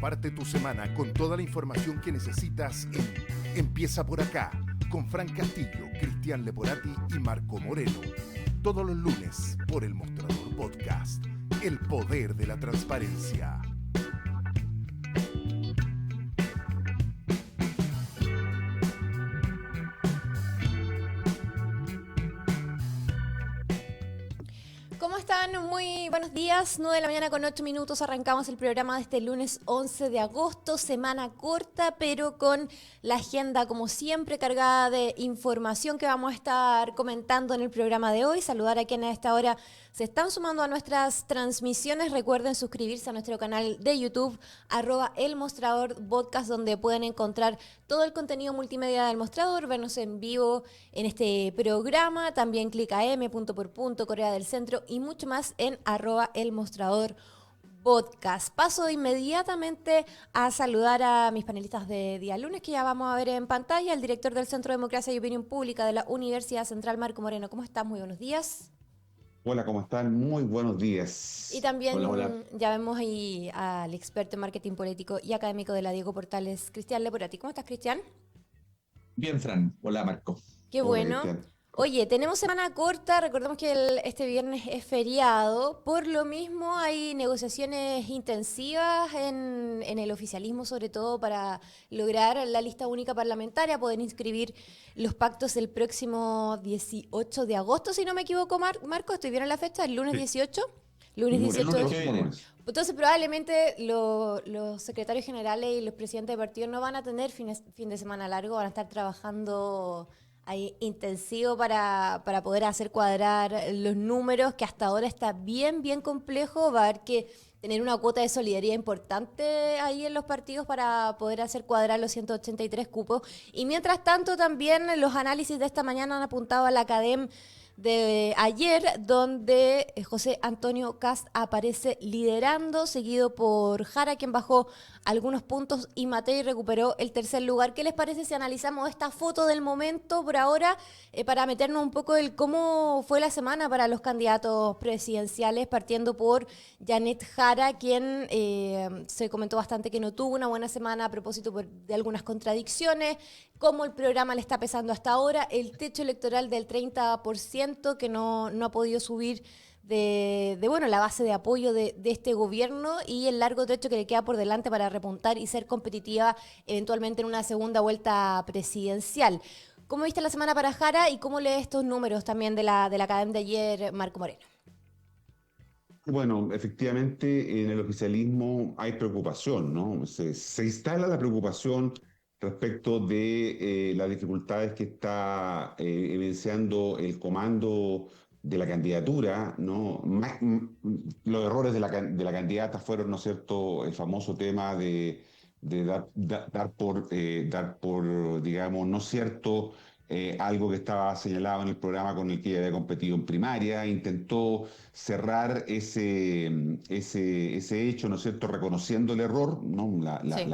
Parte tu semana con toda la información que necesitas en Empieza por acá, con Fran Castillo, Cristian Leporati y Marco Moreno. Todos los lunes por El Mostrador Podcast. El poder de la transparencia. ¿Cómo están? Muy buenos días. 9 de la mañana con 8 minutos. Arrancamos el programa de este lunes 11 de agosto. Semana corta, pero con la agenda, como siempre, cargada de información que vamos a estar comentando en el programa de hoy. Saludar a quienes a esta hora se están sumando a nuestras transmisiones. Recuerden suscribirse a nuestro canal de YouTube, @elmostradorpodcast, donde pueden encontrar todo el contenido multimedia del Mostrador, vernos en vivo en este programa. También clic a punto por punto, Corea del Centro y mucho más en @elmostradorpodcast. Paso inmediatamente a saludar a mis panelistas de día lunes, que ya vamos a ver en pantalla. El director del Centro de Democracia y Opinión Pública de la Universidad Central, Marco Moreno. ¿Cómo estás? Muy buenos días. Hola, ¿cómo están? Muy buenos días. Y también Hola, hola. ya vemos ahí al experto en marketing político y académico de la Diego Portales, Cristian Leporati. ¿Cómo estás, Cristian? Bien, Fran. Hola, Marco. Qué Hola, bueno. Cristian. Oye, tenemos semana corta, recordemos que este viernes es feriado, por lo mismo hay negociaciones intensivas en el oficialismo, sobre todo para lograr la lista única parlamentaria, poder inscribir los pactos el próximo 18 de agosto, si no me equivoco, Marco, ¿estoy bien en la fecha? ¿El lunes Sí. 18? Lunes Lunes 18 lunes que viene. lunes. Entonces probablemente los secretarios generales y los presidentes de partidos no van a tener fin de semana largo, van a estar trabajando ahí intensivo para poder hacer cuadrar los números, que hasta ahora está bien complejo. Va a haber que tener una cuota de solidaridad importante ahí en los partidos para poder hacer cuadrar los 183 cupos. Y mientras tanto también los análisis de esta mañana han apuntado a la Academ de ayer, donde José Antonio Kast aparece liderando, seguido por Jara, quien bajó algunos puntos, y Matei recuperó el tercer lugar. ¿Qué les parece si analizamos esta foto del momento por ahora, para meternos un poco en cómo fue la semana para los candidatos presidenciales, partiendo por Janet Jara, quien se comentó bastante que no tuvo una buena semana a propósito de algunas contradicciones, cómo el programa le está pesando hasta ahora, el techo electoral del 30% que no ha podido subir de la base de apoyo de este gobierno, y el largo trecho que le queda por delante para repuntar y ser competitiva eventualmente en una segunda vuelta presidencial. ¿Cómo viste la semana para Jara y cómo lees estos números también de la Academia de ayer, Marco Moreno? Bueno, efectivamente en el oficialismo hay preocupación, ¿no? Se instala la preocupación respecto de las dificultades que está evidenciando el comando de la candidatura, ¿no? Los errores de la candidata fueron, ¿no es cierto?, el famoso tema de dar por, digamos, no cierto, algo que estaba señalado en el programa con el que ella había competido en primaria. Intentó cerrar ese hecho, ¿no es cierto?, reconociendo el error, ¿no? Sí.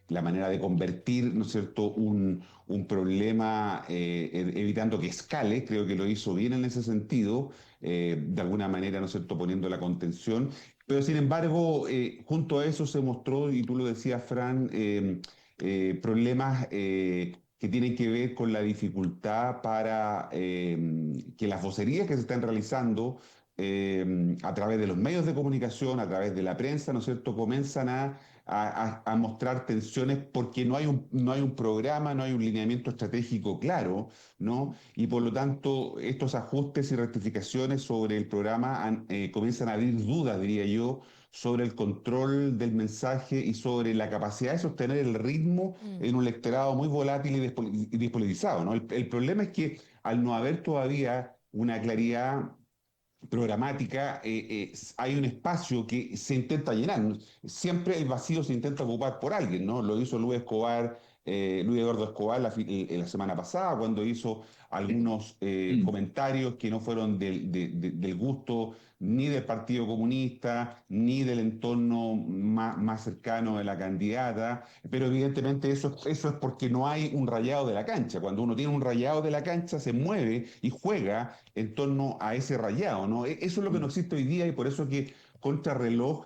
La manera de convertir, ¿no es cierto?, un problema, evitando que escale. Creo que lo hizo bien en ese sentido, de alguna manera, ¿no es cierto?, poniendo la contención. Pero sin embargo, junto a eso se mostró, y tú lo decías, Fran, problemas que tienen que ver con la dificultad para que las vocerías que se están realizando a través de los medios de comunicación, a través de la prensa, ¿no es cierto?, comienzan a mostrar tensiones porque no hay un programa, no hay un lineamiento estratégico claro, ¿no? Y por lo tanto, estos ajustes y rectificaciones sobre el programa comienzan a abrir dudas, diría yo, sobre el control del mensaje y sobre la capacidad de sostener el ritmo en un electorado muy volátil y despolitizado, ¿no? El problema es que al no haber todavía una claridad programática, hay un espacio que se intenta llenar. Siempre el vacío se intenta ocupar por alguien, ¿no? Lo hizo Luis Eduardo Escobar la semana pasada, cuando hizo algunos comentarios que no fueron del gusto ni del Partido Comunista, ni del entorno más cercano de la candidata, pero evidentemente eso es porque no hay un rayado de la cancha. Cuando uno tiene un rayado de la cancha, se mueve y juega en torno a ese rayado, ¿no? Eso es lo que no existe hoy día y por eso que contrarreloj,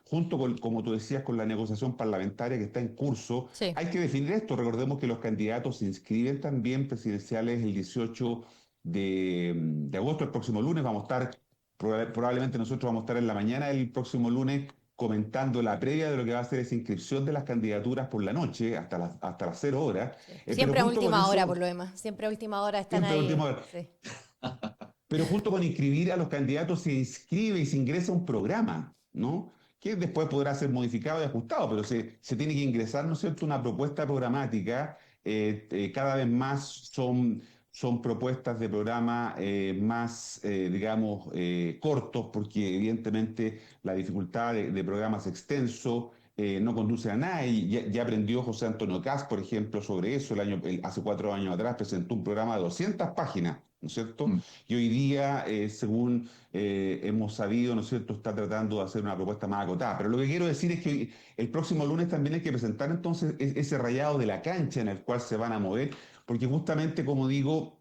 junto con, como tú decías, con la negociación parlamentaria que está en curso, Sí. hay que definir esto. Recordemos que los candidatos se inscriben también presidenciales el 18 de agosto, el próximo lunes. Vamos a estar, probablemente nosotros vamos a estar en la mañana del próximo lunes comentando la previa de lo que va a ser esa inscripción de las candidaturas por la noche, hasta las 0 horas. Pero Siempre a junto con última hora, eso, por lo demás. Siempre a última hora están siempre a ahí. última hora. Sí. Pero junto con inscribir a los candidatos se inscribe y se ingresa a un programa, ¿no? Que después podrá ser modificado y ajustado, pero se tiene que ingresar, ¿no es cierto?, una propuesta programática. Cada vez más son propuestas de programa más, digamos, cortos, porque evidentemente la dificultad de programas extensos no conduce a nada. Y ya aprendió José Antonio Caz, por ejemplo, sobre eso. Hace 4 años atrás presentó un programa de 200 páginas, ¿no es cierto? Y hoy día, según hemos sabido, ¿no es cierto?, está tratando de hacer una propuesta más acotada. Pero lo que quiero decir es que el próximo lunes también hay que presentar entonces ese rayado de la cancha en el cual se van a mover, porque justamente, como digo,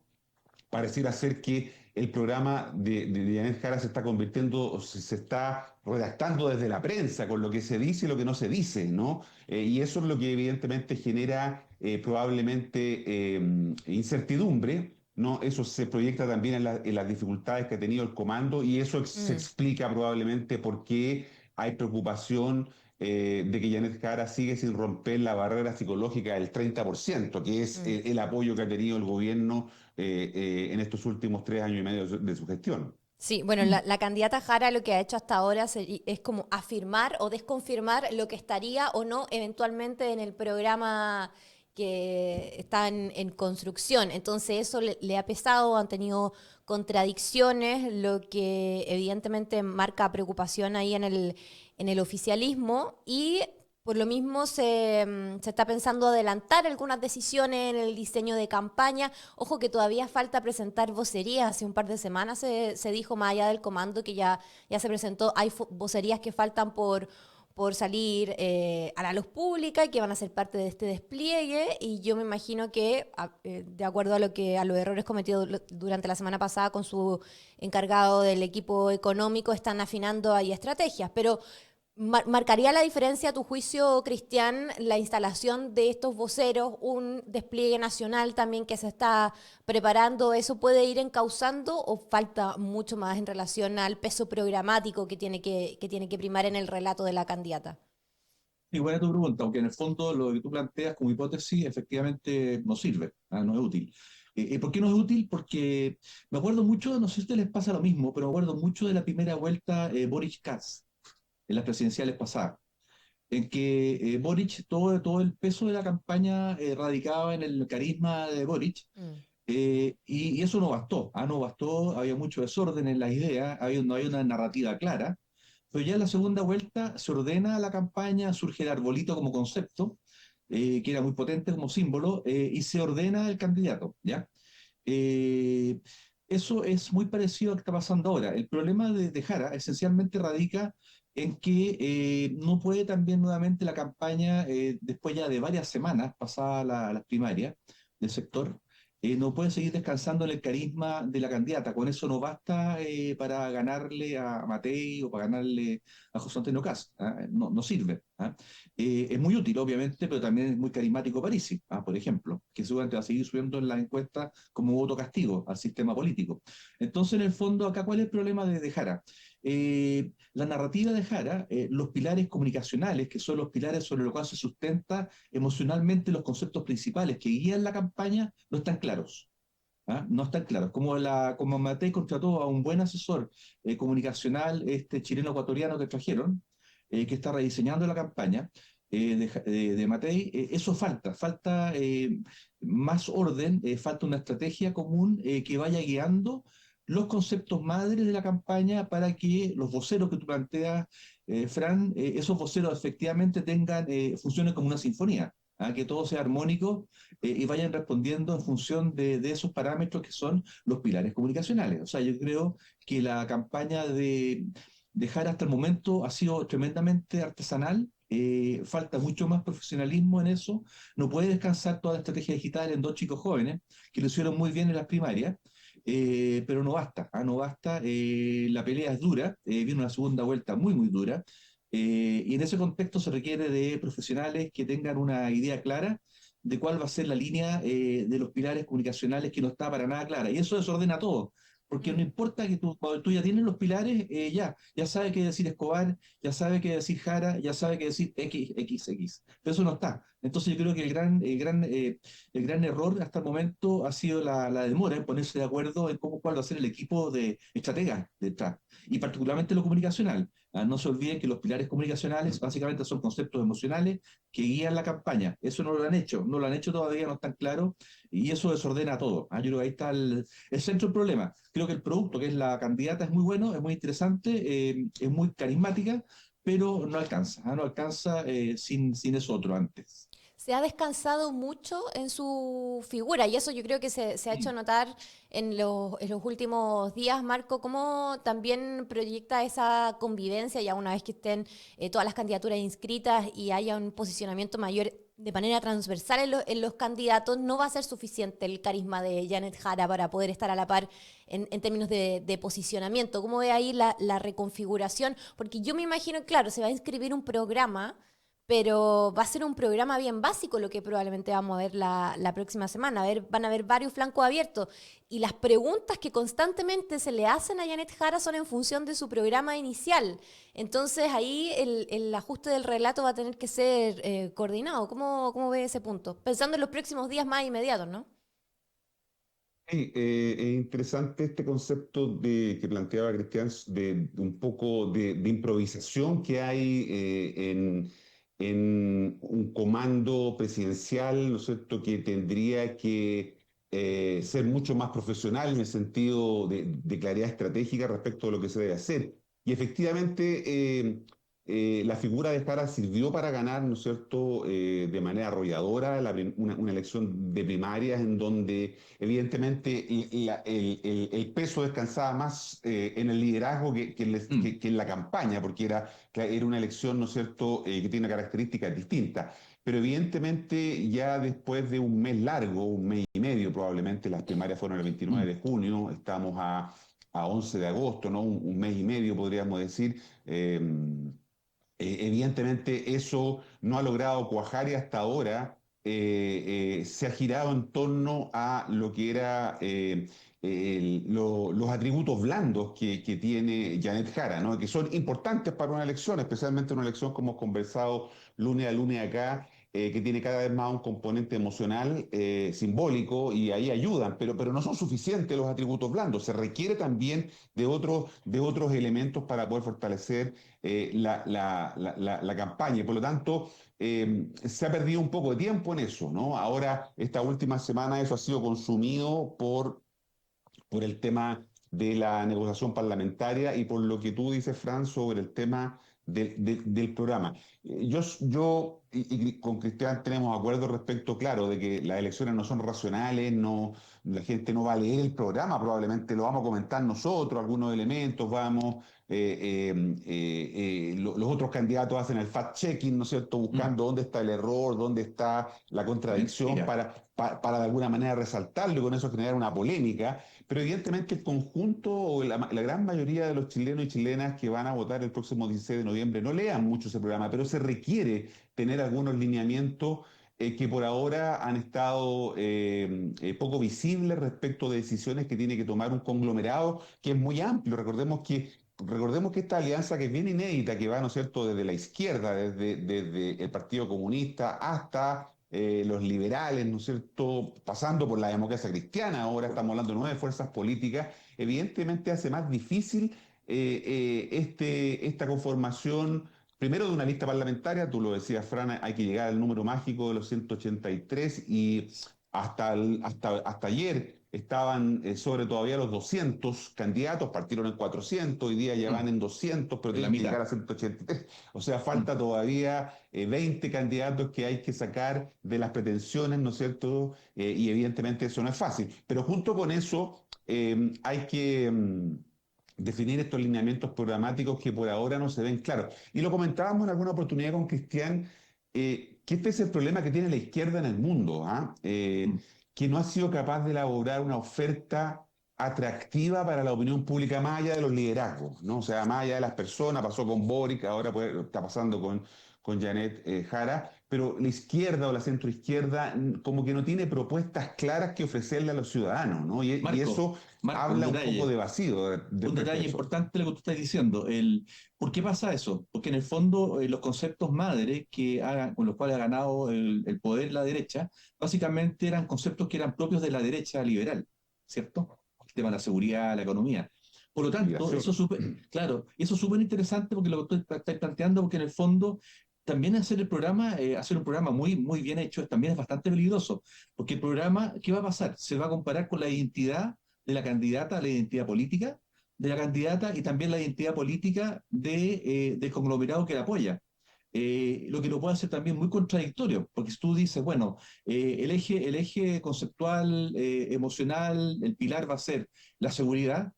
pareciera ser que el programa de Janet Jara se está convirtiendo, o se está redactando desde la prensa, con lo que se dice y lo que no se dice, ¿no? Y eso es lo que evidentemente genera probablemente incertidumbre, ¿no? Eso se proyecta también en las dificultades que ha tenido el comando y eso se explica probablemente por qué hay preocupación de que Janet Jara sigue sin romper la barrera psicológica del 30%, que es el apoyo que ha tenido el gobierno en estos últimos 3 años y medio de su gestión. Sí, bueno, la candidata Jara lo que ha hecho hasta ahora es como afirmar o desconfirmar lo que estaría o no eventualmente en el programa que está en construcción. Entonces eso le ha pesado, han tenido contradicciones, lo que evidentemente marca preocupación ahí en el oficialismo y por lo mismo se está pensando adelantar algunas decisiones en el diseño de campaña. Ojo que todavía falta presentar vocerías. Hace un par de semanas se dijo, más allá del comando, que ya se presentó. Hay vocerías que faltan por salir a la luz pública y que van a ser parte de este despliegue. Y yo me imagino que, de acuerdo a los errores cometidos durante la semana pasada con su encargado del equipo económico, están afinando ahí estrategias. Pero ¿marcaría la diferencia, a tu juicio, Cristian, la instalación de estos voceros, un despliegue nacional también que se está preparando? ¿Eso puede ir encauzando o falta mucho más en relación al peso programático que tiene que primar en el relato de la candidata? Y buena tu pregunta, aunque en el fondo lo que tú planteas como hipótesis efectivamente no sirve, no es útil. ¿Por qué no es útil? Porque me acuerdo mucho, no sé si a ustedes les pasa lo mismo, pero me acuerdo mucho de la primera vuelta Boric-Katz en las presidenciales pasadas, en que Boric, todo el peso de la campaña radicaba en el carisma de Boric, y eso no bastó, no bastó, había mucho desorden en las ideas, no había una narrativa clara, pero ya en la segunda vuelta se ordena la campaña, surge el arbolito como concepto, que era muy potente como símbolo, y se ordena el candidato, ¿ya? Eso es muy parecido a lo que está pasando ahora. El problema de Jara esencialmente radica en que no puede también nuevamente la campaña, después ya de varias semanas, pasadas las primarias del sector, no puede seguir descansando en el carisma de la candidata. Con eso no basta para ganarle a Matei o para ganarle a José Antonio Caz. No sirve. Es muy útil, obviamente, pero también es muy carismático Parisi, por ejemplo, que seguramente va a seguir subiendo en la encuesta como voto castigo al sistema político. Entonces, en el fondo, acá, ¿cuál es el problema de Jara? La narrativa de Jara, los pilares comunicacionales, que son los pilares sobre los cuales se sustenta emocionalmente los conceptos principales que guían la campaña, no están claros. No están claros. Como Matei contrató a un buen asesor comunicacional, este chileno-ecuatoriano que trajeron, que está rediseñando la campaña de Matei, eso falta más orden, falta una estrategia común que vaya guiando los conceptos madres de la campaña para que los voceros que tú planteas, Fran, esos voceros efectivamente funcionen como una sinfonía. a que todo sea armónico y vayan respondiendo en función de esos parámetros que son los pilares comunicacionales. O sea, yo creo que la campaña de Jara hasta el momento ha sido tremendamente artesanal. Falta mucho más profesionalismo en eso. No puede descansar toda la estrategia digital en dos chicos jóvenes que lo hicieron muy bien en las primarias. Pero no basta, no basta. La pelea es dura, viene una segunda vuelta muy, muy dura. Y en ese contexto se requiere de profesionales que tengan una idea clara de cuál va a ser la línea de los pilares comunicacionales que no está para nada clara. Y eso desordena todo, porque no importa que cuando tú ya tienes los pilares, ya sabe qué decir Escobar, ya sabe qué decir Jara, ya sabe qué decir XXX. Pero eso no está. Entonces yo creo que el gran error hasta el momento ha sido la demora en ponerse de acuerdo en cuál va a ser el equipo de estrategas detrás, y particularmente lo comunicacional. No se olviden que los pilares comunicacionales básicamente son conceptos emocionales que guían la campaña. Eso no lo han hecho, no lo han hecho todavía, no están claros, y eso desordena todo. Yo creo que ahí está el centro del problema. Creo que el producto, que es la candidata, es muy bueno, es muy interesante, es muy carismática, pero no alcanza sin eso otro antes. Se ha descansado mucho en su figura y eso yo creo que se ha hecho notar en los últimos días, Marco, cómo también proyecta esa convivencia ya una vez que estén todas las candidaturas inscritas y haya un posicionamiento mayor de manera transversal en los candidatos. No va a ser suficiente el carisma de Janet Jara para poder estar a la par en términos de posicionamiento. ¿Cómo ve ahí la reconfiguración? Porque yo me imagino, claro, se va a inscribir un programa, pero va a ser un programa bien básico lo que probablemente vamos a ver la próxima semana. Van a haber varios flancos abiertos y las preguntas que constantemente se le hacen a Janet Jara son en función de su programa inicial. Entonces ahí el ajuste del relato va a tener que ser coordinado. ¿Cómo ve ese punto? Pensando en los próximos días más inmediatos, ¿no? Sí, es interesante este concepto que planteaba Cristian de un poco de improvisación que hay en un comando presidencial, ¿no es cierto?, que tendría que ser mucho más profesional en el sentido de claridad estratégica respecto a lo que se debe hacer. Y efectivamente, la figura de Jara sirvió para ganar, ¿no es cierto?, de manera arrolladora una elección de primarias en donde evidentemente el peso descansaba más en el liderazgo que en la campaña, porque era una elección, ¿no es cierto?, que tiene características distintas. Pero evidentemente ya después de un mes largo, un mes y medio probablemente, las primarias fueron el 29 de junio, estamos a 11 de agosto, ¿no? Un mes y medio podríamos decir. Evidentemente eso no ha logrado cuajar y hasta ahora se ha girado en torno a lo que era los atributos blandos que tiene Janet Jara, ¿no? Que son importantes para una elección, especialmente una elección como hemos conversado lunes a lunes acá, que tiene cada vez más un componente emocional, simbólico, y ahí ayudan, pero no son suficientes los atributos blandos. Se requiere también de otros elementos para poder fortalecer la campaña. Y por lo tanto, se ha perdido un poco de tiempo en eso, ¿no? Ahora, esta última semana, eso ha sido consumido por el tema de la negociación parlamentaria y por lo que tú dices, Fran, sobre el tema del programa. Yo con Cristian tenemos acuerdo respecto, claro, de que las elecciones no son racionales, no, la gente no va a leer el programa, probablemente lo vamos a comentar nosotros, algunos elementos, los otros candidatos hacen el fact-checking, ¿no es cierto?, buscando dónde está el error, dónde está la contradicción para de alguna manera resaltarlo y con eso generar una polémica. Pero evidentemente el conjunto o la gran mayoría de los chilenos y chilenas que van a votar el próximo 16 de noviembre no lean mucho ese programa, pero se requiere tener algunos lineamientos que por ahora han estado poco visibles respecto de decisiones que tiene que tomar un conglomerado que es muy amplio. Recordemos que esta alianza que es bien inédita, que va, ¿no es cierto?, desde la izquierda, desde el Partido Comunista hasta los liberales, ¿no es cierto?, pasando por la democracia cristiana, ahora estamos hablando de 9 fuerzas políticas, evidentemente hace más difícil esta conformación, primero de una lista parlamentaria. Tú lo decías, Fran, hay que llegar al número mágico de los 183 y hasta ayer estaban sobre todavía los 200 candidatos, partieron en 400, hoy día ya van en 200, pero En la tienen que llegar mitad. a 183. O sea, Mm. falta todavía 20 candidatos que hay que sacar de las pretensiones, ¿no es cierto? Y evidentemente eso no es fácil. Pero junto con eso hay que definir estos lineamientos programáticos que por ahora no se ven claros. Y lo comentábamos en alguna oportunidad con Cristian, que este es el problema que tiene la izquierda en el mundo, ¿ah? Mm. Que no ha sido capaz de elaborar una oferta atractiva para la opinión pública más allá de los liderazgos, ¿no? O sea, más allá de las personas, pasó con Boric, ahora está pasando con Janet Jara, pero la izquierda o la centroizquierda como que no tiene propuestas claras que ofrecerle a los ciudadanos, ¿no? Y Marco, eso Marco, un habla un poco detalle. de vacío Un respecto a detalle eso. importante lo que tú estás diciendo. ¿Por qué pasa eso? Porque en el fondo los conceptos madre con los cuales ha ganado el poder la derecha, básicamente eran conceptos que eran propios de la derecha liberal, ¿cierto? El tema de la seguridad, la economía. Por lo tanto, eso Migración. es súper, claro, y eso es súper interesante porque lo que tú estás planteando, porque en el fondo también hacer un programa muy, muy bien hecho, también es bastante peligroso, porque el programa, ¿qué va a pasar? Se va a comparar con la identidad de la candidata, la identidad política de la candidata y también la identidad política del conglomerado que la apoya. Lo que lo puede hacer también muy contradictorio, porque si tú dices, bueno, el eje conceptual, emocional, el pilar va a ser la seguridad.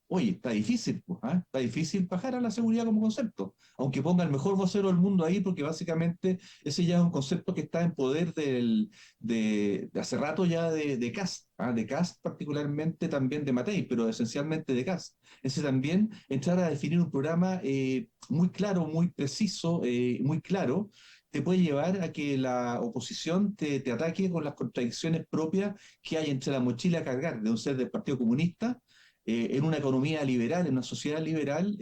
Oye, está difícil, pues, ¿ah? Está difícil bajar a la seguridad como concepto, aunque ponga el mejor vocero del mundo ahí, porque básicamente ese ya es un concepto que está en poder de hace rato ya de Kast, ¿ah? De Kast particularmente, también de Matei, pero esencialmente de Kast. Ese también, entrar a definir un programa muy claro, muy preciso, muy claro, te puede llevar a que la oposición te ataque con las contradicciones propias que hay entre la mochila a cargar de un ser del Partido Comunista en una economía liberal, en una sociedad liberal,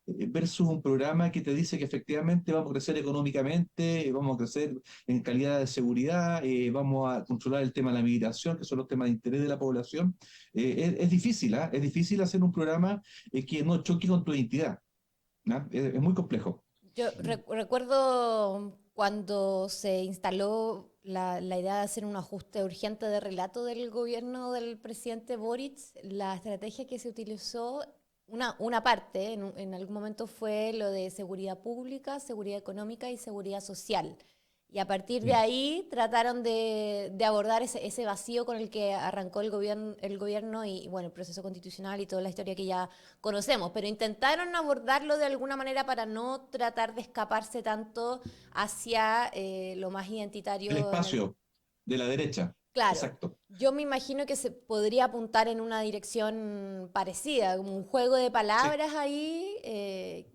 versus un programa que te dice que efectivamente vamos a crecer económicamente, vamos a crecer en calidad de seguridad, vamos a controlar el tema de la migración, que son los temas de interés de la población. Es difícil, ¿ah? Es difícil hacer un programa que no choque con tu identidad, ¿ah? Es muy complejo. Yo recuerdo cuando se instaló la idea de hacer un ajuste urgente de relato del gobierno del presidente Boric, la estrategia que se utilizó, una parte en algún momento fue lo de seguridad pública, seguridad económica y seguridad social. Y a partir de Sí. ahí trataron de abordar ese vacío con el que arrancó el gobierno y, bueno, el proceso constitucional y toda la historia que ya conocemos. Pero intentaron abordarlo de alguna manera para no tratar de escaparse tanto hacia lo más El identitario en el. espacio de la derecha, Claro, exacto. yo me imagino que se podría apuntar en una dirección parecida, como un juego de Sí. palabras ahí,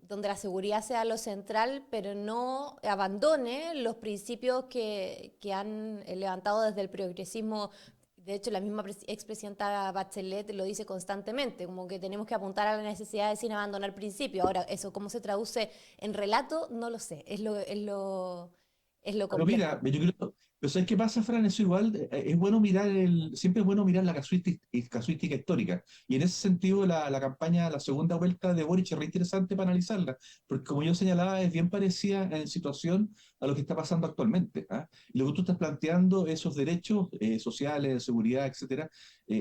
donde la seguridad sea lo central, pero no abandone los principios que han levantado desde el progresismo. De hecho, la misma expresidenta Bachelet lo dice constantemente, como que tenemos que apuntar a la necesidad de sin abandonar principios. Ahora, eso cómo se traduce en relato, no lo sé, es lo Pero mira, complejo. yo creo, pero ¿sabes qué pasa, Fran? Eso igual es bueno siempre es bueno mirar la casuística histórica. Y en ese sentido, la campaña, la segunda vuelta de Boric es re interesante para analizarla, porque como yo señalaba, es bien parecida en situación a lo que está pasando actualmente. ¿Ah? Y lo que tú estás planteando, esos derechos sociales, de seguridad, etcétera,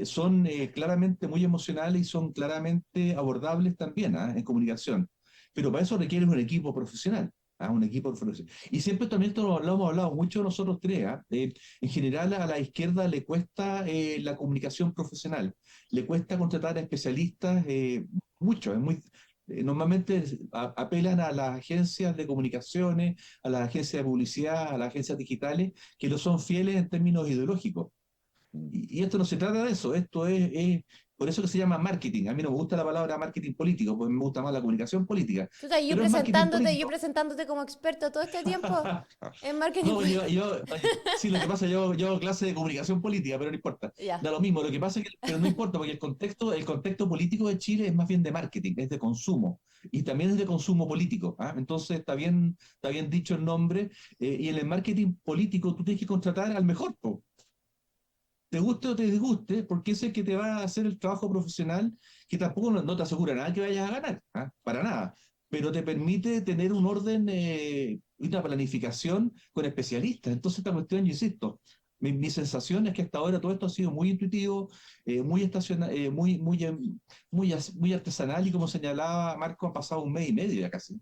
son claramente muy emocionales y son claramente abordables también, ¿ah? En comunicación. Pero para eso requieres un equipo profesional. Un equipo profesional. Y siempre también esto lo hemos hablado mucho nosotros tres. ¿Ah? En general a la izquierda le cuesta la comunicación profesional, le cuesta contratar a especialistas mucho. Normalmente apelan a las agencias de comunicaciones, a las agencias de publicidad, a las agencias digitales, que no son fieles en términos ideológicos. Y esto no se trata de eso, esto por eso que se llama marketing. A mí no me gusta la palabra marketing político, porque me gusta más la comunicación política. Chuta, Pero es marketing yo político. presentándote como experto todo este tiempo en marketing. No, sí, lo que pasa, yo hago clase de comunicación política, pero no importa. Ya. Da lo mismo, lo que pasa es que, pero no importa, porque el contexto político de Chile es más bien de marketing, es de consumo, y también es de consumo político. ¿Ah? Entonces está bien dicho el nombre, y en el marketing político tú tienes que contratar al mejor, po. Te guste o te disguste, porque ese es el que te va a hacer el trabajo profesional, que tampoco no te asegura nada que vayas a ganar, ¿ah? Para nada, pero te permite tener un orden y una planificación con especialistas. Entonces esta cuestión, yo insisto, Mi sensación es que hasta ahora todo esto ha sido muy intuitivo, muy estacional, muy artesanal, y como señalaba Marco, ha pasado un mes y medio ya casi.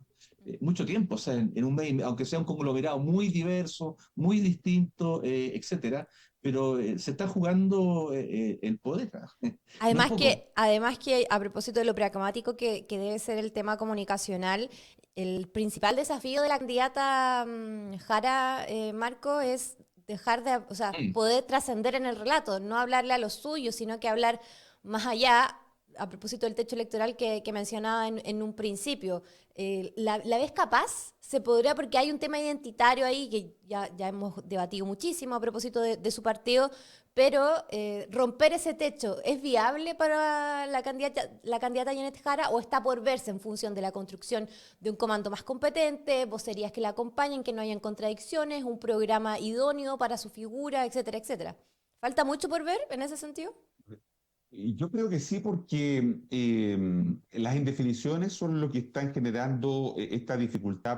Mucho tiempo, o sea, en un mes, aunque sea un conglomerado muy diverso, muy distinto, etcétera, pero se está jugando el poder. No es poco. Además que a propósito de lo pragmático que debe ser el tema comunicacional, el principal desafío de la candidata Jara, Marco, es dejar de, o sea, Mm. poder trascender en el relato, no hablarle a los suyos, sino que hablar más allá, a propósito del techo electoral que mencionaba en un principio. La ves capaz? Se podría, porque hay un tema identitario ahí que ya hemos debatido muchísimo a propósito de su partido, pero romper ese techo, ¿es viable para la candidata Janet Jara o está por verse en función de la construcción de un comando más competente, vocerías que la acompañen, que no hayan contradicciones, un programa idóneo para su figura, etcétera, etcétera? ¿Falta mucho por ver en ese sentido? Y yo creo que sí, porque las indefiniciones son lo que están generando esta dificultad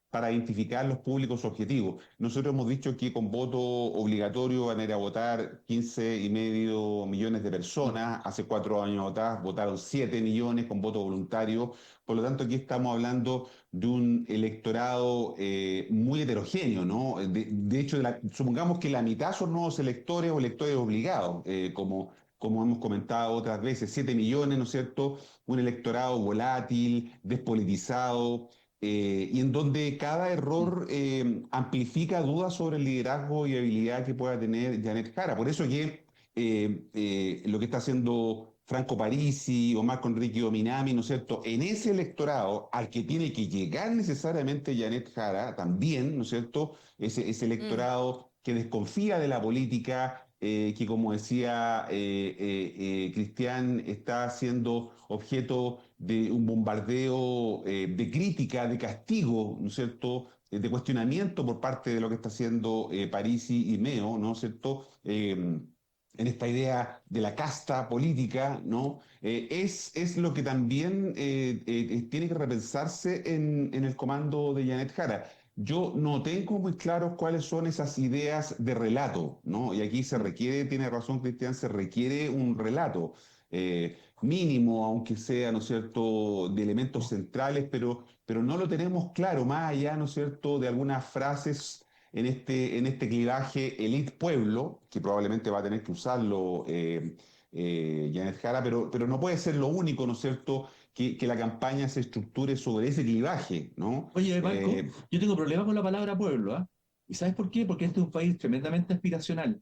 para identificar los públicos objetivos. Nosotros hemos dicho que con voto obligatorio van a ir a votar 15,5 millones de Mm. personas. Hace 4 años atrás votaron 7 millones con voto voluntario. Por lo tanto, aquí estamos hablando de un electorado muy heterogéneo, ¿no? De hecho, supongamos que la mitad son nuevos electores o electores obligados, como hemos comentado otras veces, 7 millones, ¿no es cierto? Un electorado volátil, despolitizado, y en donde cada Mm. error amplifica dudas sobre el liderazgo y habilidad que pueda tener Janet Jara. Por eso que lo que está haciendo Franco Parisi o Marco Enrique Dominami, ¿no es cierto? En ese electorado al que tiene que llegar necesariamente Janet Jara, también, ¿no es cierto? Ese Mm. electorado que desconfía de la política, que como decía Cristian, está siendo objeto de un bombardeo de crítica, de castigo, ¿no es cierto?, de cuestionamiento por parte de lo que está haciendo Parisi y Meo, ¿no es cierto?, en esta idea de la casta política, ¿no? Es lo que también tiene que repensarse en el comando de Janet Jara. Yo no tengo muy claro cuáles son esas ideas de relato, ¿no? Y aquí se Mm. requiere, tiene razón Cristian, se requiere un relato mínimo, aunque sea, ¿no es cierto?, de elementos centrales, pero no lo tenemos claro, más allá, ¿no es cierto?, de algunas frases en este clivaje elite-pueblo, que probablemente va a tener que usarlo Janet Jara, pero no puede ser lo único, ¿no es cierto?, que la campaña se estructure sobre ese clivaje, ¿no? Oye, Marco, yo tengo problemas con la palabra pueblo, ¿ah? ¿Y sabes por qué? Porque este es un país tremendamente aspiracional.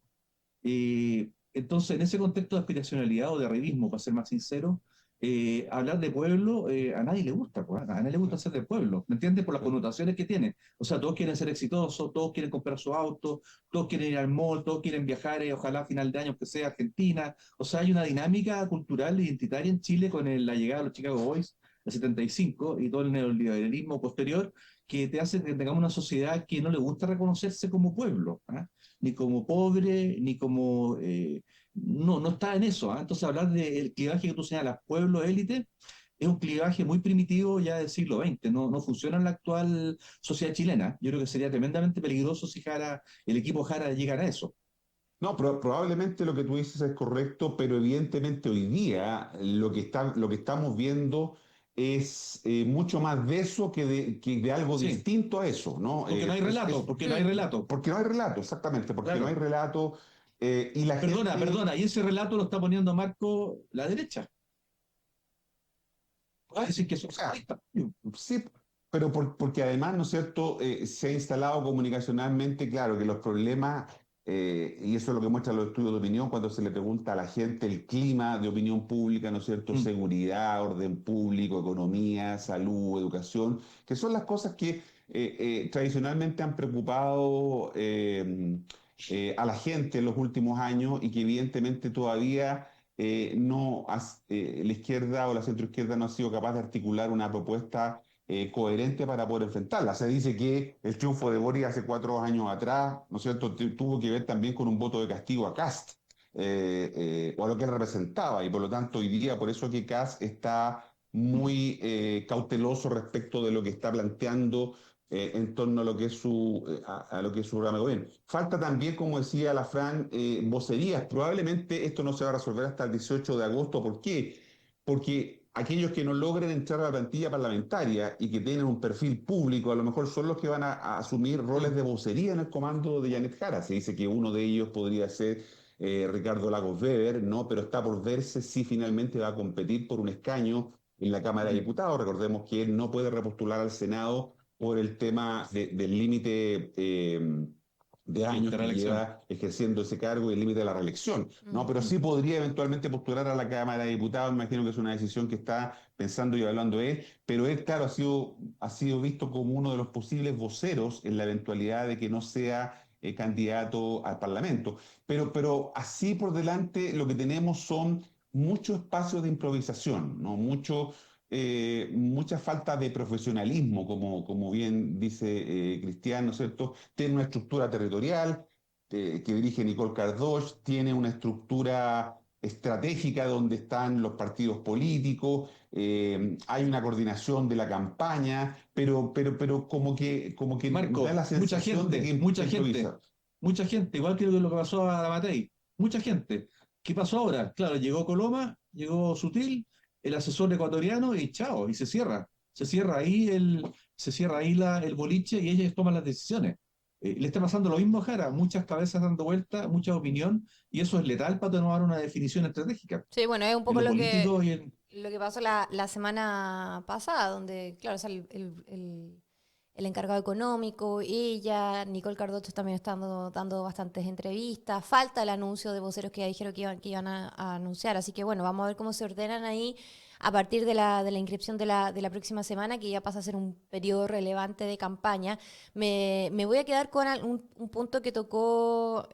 Entonces, en ese contexto de aspiracionalidad o de arribismo, para ser más sincero, hablar de pueblo a nadie le gusta, pues, a nadie le gusta ser del pueblo, ¿me entiendes? Por las connotaciones que tiene. O sea, todos quieren ser exitosos, todos quieren comprar su auto, todos quieren ir al mall, todos quieren viajar, ojalá a final de año que sea a Argentina. O sea, hay una dinámica cultural e identitaria en Chile con la llegada de los Chicago Boys del 75 y todo el neoliberalismo posterior que te hace que tengamos una sociedad que no le gusta reconocerse como pueblo, ¿ah? Ni como pobre, ni como... no está en eso, ¿ah? Entonces hablar del clivaje que tú señalas, pueblo, élite, es un clivaje muy primitivo ya del siglo XX, no funciona en la actual sociedad chilena. Yo creo que sería tremendamente peligroso si el equipo Jara llegara a eso. No, probablemente lo que tú dices es correcto, pero evidentemente hoy día lo que estamos viendo es mucho más de eso que de algo Sí, distinto a eso, ¿no? porque no hay relato, porque no hay Mm. relato, Porque no hay relato, exactamente, porque no hay claro. relato y la Perdona, gente, perdona, y ese relato lo está poniendo Marco la derecha. ah, Decir que o eso sea, sí, pero porque además, ¿no es cierto?, se ha instalado comunicacionalmente, claro, que los problemas, y eso es lo que muestran los estudios de opinión, cuando se le pregunta a la gente el clima de opinión pública, ¿no es cierto?, mm, seguridad, orden público, economía, salud, educación, que son las cosas que tradicionalmente han preocupado a la gente en los últimos años y que evidentemente todavía no la izquierda o la centroizquierda no ha sido capaz de articular una propuesta coherente para poder enfrentarla. Se dice que el triunfo de Boric hace 4 años atrás, ¿no es cierto?, tuvo que ver también con un voto de castigo a Kast, o a lo que él representaba, y por lo tanto hoy día, por eso que Kast está mm, muy cauteloso respecto de lo que está planteando, en torno a lo que es a lo que es su programa de gobierno. Falta también, como decía la Fran, vocerías. Probablemente esto no se va a resolver hasta el 18 de agosto. ¿Por qué? Porque aquellos que no logren entrar a la plantilla parlamentaria y que tienen un perfil público, a lo mejor son los que van a asumir roles de vocería en el comando de Janet Jara. Se dice que uno de ellos podría ser Ricardo Lagos Weber, ¿no? Pero está por verse si finalmente va a competir por un escaño en la Cámara de Diputados. Recordemos que él no puede repostular al Senado por el tema del límite de años de que reelección. lleva ejerciendo ese cargo y el límite de la reelección, ¿no? Pero sí podría eventualmente postular a la Cámara de Diputados. Me imagino que es una decisión que está pensando y hablando él, pero él, claro, ha sido visto como uno de los posibles voceros en la eventualidad de que no sea candidato al Parlamento. Pero así por delante lo que tenemos son muchos espacios de improvisación, ¿no? Mucha falta de profesionalismo, como bien dice Cristian, ¿no es cierto? Tiene una estructura territorial que dirige Nicole Cardoche, tiene una estructura estratégica donde están los partidos políticos, hay una coordinación de la campaña, pero como que da Marco, la sensación de que improvisa. mucha gente, igual que lo que pasó a Matei, mucha gente. ¿Qué pasó ahora? Claro, llegó Coloma, llegó Sutil, el asesor ecuatoriano y chao, y se cierra. Se cierra ahí el boliche y ellos toman las decisiones. Le está pasando lo mismo a Jara, muchas cabezas dando vuelta, mucha opinión, y eso es letal para tomar una definición estratégica Sí, bueno, es un en poco lo político y en... lo que pasó la semana pasada, donde, claro, o sea, el encargado económico, ella, Nicole Cardocho también está dando bastantes entrevistas, falta el anuncio de voceros que ya dijeron que iban a anunciar, así que bueno, vamos a ver cómo se ordenan ahí a partir de la inscripción de la próxima semana, que ya pasa a ser un periodo relevante de campaña. Me voy a quedar con un punto que tocó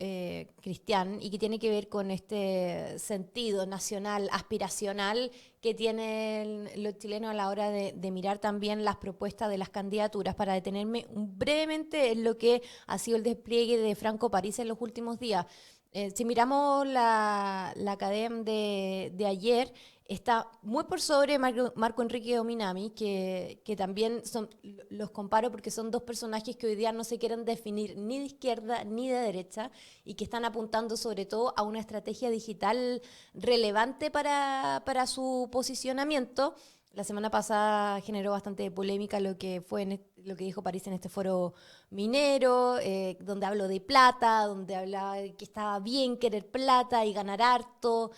Cristian y que tiene que ver con este sentido nacional, aspiracional que tienen los chilenos a la hora de mirar también las propuestas de las candidaturas, para detenerme brevemente en lo que ha sido el despliegue de Franco París en los últimos días. Si miramos la cadena de ayer, está muy por sobre Marco Enrique Dominami, que también los comparo porque son dos personajes que hoy día no se quieren definir ni de izquierda ni de derecha, y que están apuntando sobre todo a una estrategia digital relevante para su posicionamiento. La semana pasada generó bastante polémica lo que fue lo que dijo París en este foro minero, donde habló de plata, donde hablaba de que estaba bien querer plata y ganar harto,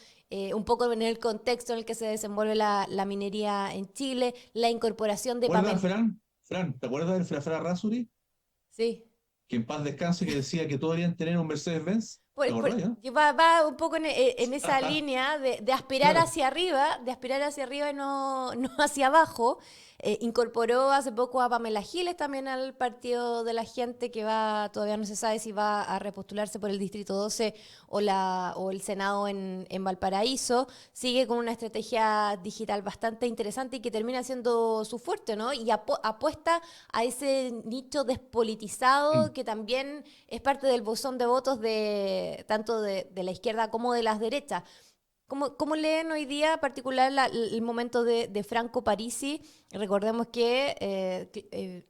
un poco en el contexto en el que se desenvuelve la minería en Chile, la incorporación de ¿Te acuerdas, Pamela. Fran? Fran, ¿te acuerdas del Frafra Rasuri? Sí. Que en paz descanse, que decía que todos deberían tener un Mercedes-Benz. ¿Te acordás, ya? Que va un poco en esa línea de aspirar Claro. hacia arriba y no hacia abajo. Incorporó hace poco a Pamela Giles también al partido de la gente, que todavía no se sabe si va a repostularse por el Distrito 12 o el Senado en Valparaíso. Sigue con una estrategia digital bastante interesante y que termina siendo su fuerte, ¿no? Y apuesta a ese nicho despolitizado Mm. que también es parte del buzón de votos tanto de la izquierda como de las derechas. ¿Cómo leen hoy día, en particular, el momento de Franco Parisi? Recordemos que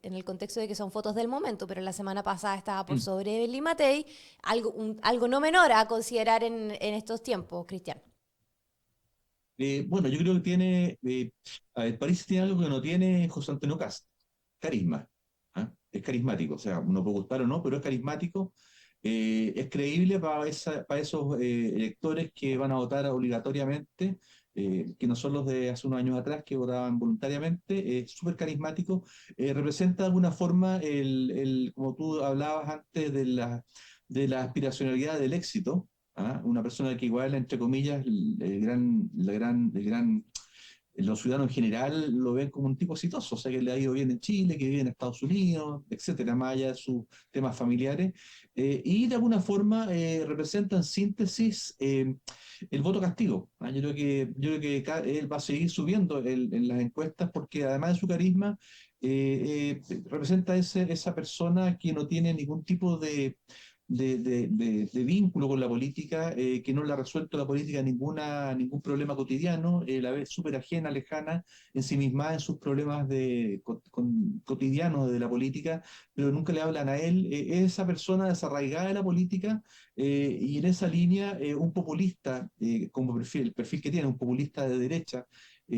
en el contexto de que son fotos del momento, pero la semana pasada estaba por Mm. sobre Evelyn Matei, algo no menor a considerar en estos tiempos, Cristian. Bueno, yo creo que a ver, París tiene algo que no tiene José Antonio Cast, carisma. ¿Ah? Es carismático, o sea, uno puede gustar o no, pero es carismático, es creíble para esos electores que van a votar obligatoriamente, que no son los de hace unos años atrás que votaban voluntariamente, es súper carismático, representa de alguna forma, como tú hablabas antes, de la aspiracionalidad del éxito. ¿Ah? Una persona que igual, entre comillas, los ciudadanos en general lo ven como un tipo exitoso, o sea, que le ha ido bien en Chile, que vive en Estados Unidos, etcétera, más allá de sus temas familiares, y de alguna forma representa en síntesis el voto castigo. ¿Ah? Yo creo que él va a seguir subiendo en las encuestas, porque además de su carisma, representa esa persona que no tiene ningún tipo de vínculo con la política, que no le ha resuelto la política ningún problema cotidiano, la ve súper ajena, lejana, ensimismada en sus problemas cotidianos de la política, pero nunca le hablan a él. Es esa persona desarraigada de la política, y en esa línea un populista, como el perfil que tiene, un populista de derecha,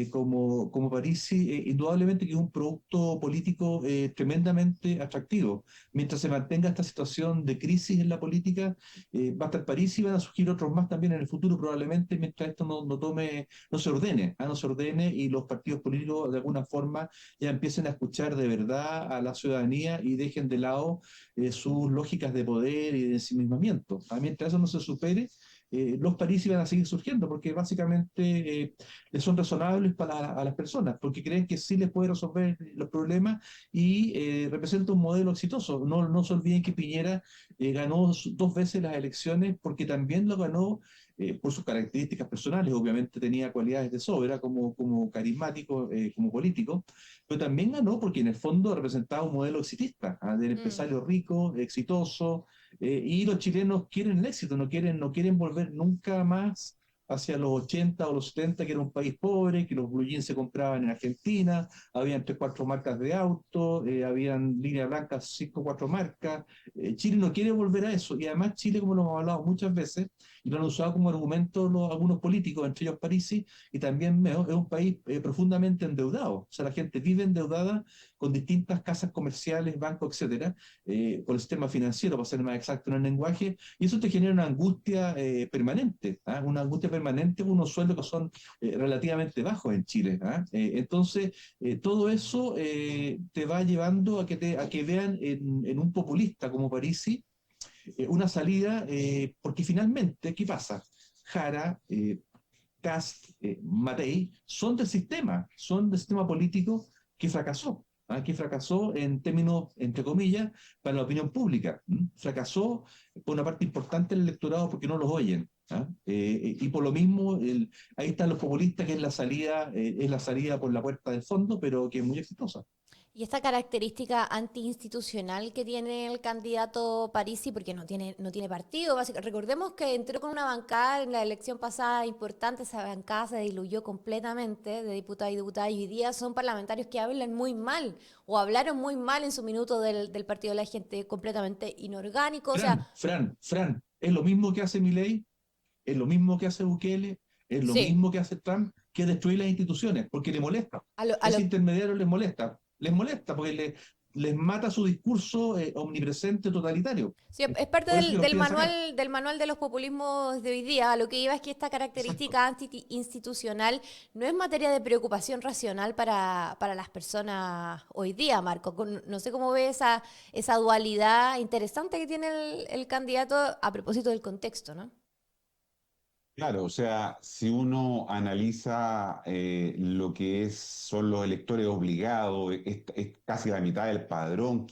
como Parisi, indudablemente que es un producto político tremendamente atractivo. Mientras se mantenga esta situación de crisis en la política, va a estar Parisi y van a surgir otros más también en el futuro, probablemente, mientras esto no se ordene, no se ordene y los partidos políticos de alguna forma ya empiecen a escuchar de verdad a la ciudadanía y dejen de lado sus lógicas de poder y de ensimismamiento. Mientras eso no se supere, los Parisi van a seguir surgiendo, porque básicamente les son razonables a las personas, porque creen que sí les puede resolver los problemas y representa un modelo exitoso. No se olviden que Piñera ganó 2 veces las elecciones porque también lo ganó por sus características personales. Obviamente tenía cualidades de sobra como carismático, como político, pero también ganó porque en el fondo representaba un modelo exitista, del empresario rico, exitoso, y los chilenos quieren el éxito, no quieren volver nunca más hacia los 80 o los 70, que era un país pobre, que los blue jeans se compraban en Argentina, habían 3, 4 marcas de auto, habían línea blanca, 5, 4 marcas. Chile no quiere volver a eso, y además Chile, como lo hemos hablado muchas veces, y lo han usado como argumento algunos políticos, entre ellos Parisi, y también Meo, es un país profundamente endeudado. O sea, la gente vive endeudada con distintas casas comerciales, bancos, etcétera, por el sistema financiero, para ser más exacto en el lenguaje, y eso te genera una angustia permanente, una angustia permanente, unos sueldos que son relativamente bajos en Chile. Entonces, todo eso te va llevando a que vean en un populista como Parisi una salida, porque finalmente, ¿qué pasa? Jara, Kast, Matei, son del sistema político que fracasó en términos, entre comillas, para la opinión pública. Fracasó por una parte importante del electorado porque no los oyen. Y por lo mismo, ahí están los populistas, que es la salida por la puerta del fondo, pero que es muy exitosa. Y esta característica antiinstitucional que tiene el candidato Parisi, porque no tiene partido, básicamente. Recordemos que entró con una bancada en la elección pasada importante, esa bancada se diluyó completamente de diputados y diputadas, y hoy día son parlamentarios que hablan muy mal, o hablaron muy mal en su minuto del Partido de la Gente, completamente inorgánico, o sea... Fran, es lo mismo que hace Milei, es lo mismo que hace Bukele, es lo Sí, mismo que hace Trump, que destruir las instituciones, porque le molesta. a lo, a Ese lo intermediario les molesta porque les mata su discurso omnipresente totalitario. Sí, es parte Por eso que del, los del quieren sacar. manual, del manual de los populismos de hoy día. A lo que iba es que esta Exacto. característica anti-institucional no es materia de preocupación racional para las personas hoy día, Marco. No sé cómo ve esa dualidad interesante que tiene el candidato a propósito del contexto, ¿no? Claro, o sea, si uno analiza lo que son los electores obligados, es casi la mitad del padrón Mm.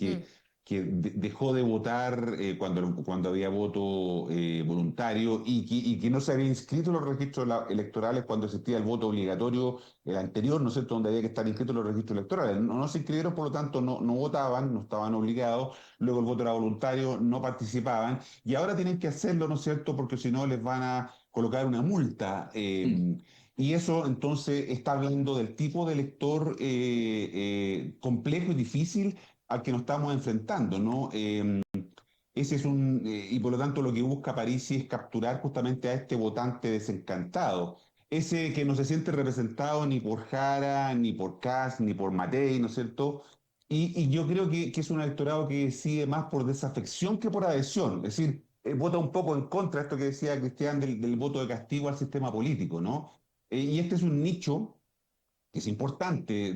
que dejó de votar cuando había voto voluntario y que no se había inscrito en los registros electorales cuando existía el voto obligatorio, el anterior, ¿no es cierto?, donde había que estar inscrito en los registros electorales. No se inscribieron, por lo tanto, no votaban, no estaban obligados, luego el voto era voluntario, no participaban, y ahora tienen que hacerlo, ¿no es cierto?, porque si no les van a colocar una multa. Mm. Y eso entonces está hablando del tipo de elector complejo y difícil al que nos estamos enfrentando, ¿no? Ese es y por lo tanto lo que busca Parisi es capturar justamente a este votante desencantado, ese que no se siente representado ni por Jara, ni por Kast, ni por Matei, ¿no es cierto? Y yo creo que es un electorado que sigue más por desafección que por adhesión, es decir, vota un poco en contra de esto que decía Cristian del voto de castigo al sistema político, ¿no? Y este es un nicho que es importante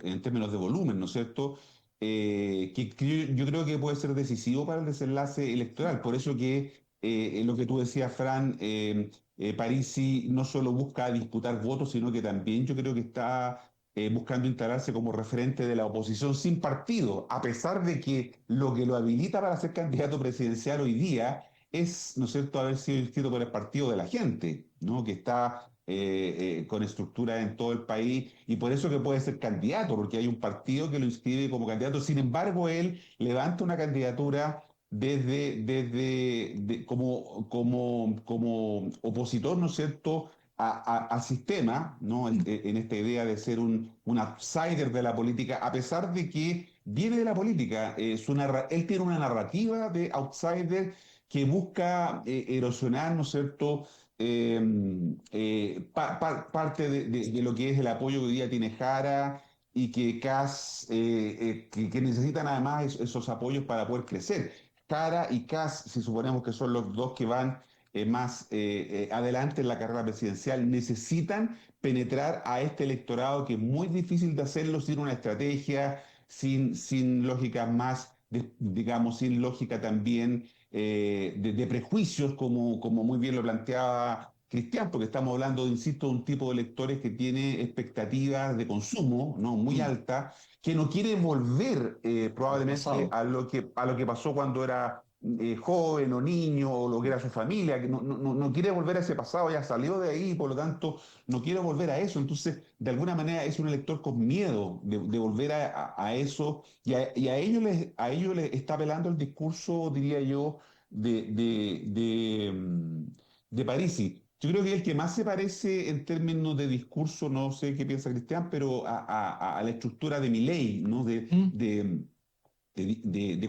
en términos de volumen, ¿no es cierto? Que yo creo que puede ser decisivo para el desenlace electoral. Por eso que lo que tú decías, Fran, Parisi no solo busca disputar votos, sino que también yo creo que está buscando instalarse como referente de la oposición sin partido, a pesar de que lo que lo habilita para ser candidato presidencial hoy día es, ¿no es cierto?, haber sido inscrito por el Partido de la Gente, ¿no?, que está con estructura en todo el país, y por eso que puede ser candidato, porque hay un partido que lo inscribe como candidato. Sin embargo, él levanta una candidatura como opositor, ¿no es cierto?, al sistema, ¿no? En esta idea de ser un outsider de la política, a pesar de que viene de la política. Él tiene una narrativa de outsider que busca erosionar, ¿no es cierto?, parte de lo que es el apoyo que hoy día tiene Jara y que que necesitan además esos apoyos para poder crecer. Jara y Kass, si suponemos que son los dos que van más adelante en la carrera presidencial, necesitan penetrar a este electorado, que es muy difícil de hacerlo sin una estrategia, sin lógica más, digamos, sin lógica también de prejuicios, como muy bien lo planteaba Cristian, porque estamos hablando, insisto, de un tipo de electores que tiene expectativas de consumo, ¿no?, muy altas, que no quiere volver probablemente a lo que pasó cuando era joven o niño, o lo que era su familia, que no quiere volver a ese pasado, ya salió de ahí, por lo tanto no quiere volver a eso. Entonces, de alguna manera es un elector con miedo de volver a eso, y a ellos les está apelando el discurso, diría yo, de Parisi. Yo creo que el que más se parece en términos de discurso, no sé qué piensa Cristian, pero a la estructura de Milei, ¿no? De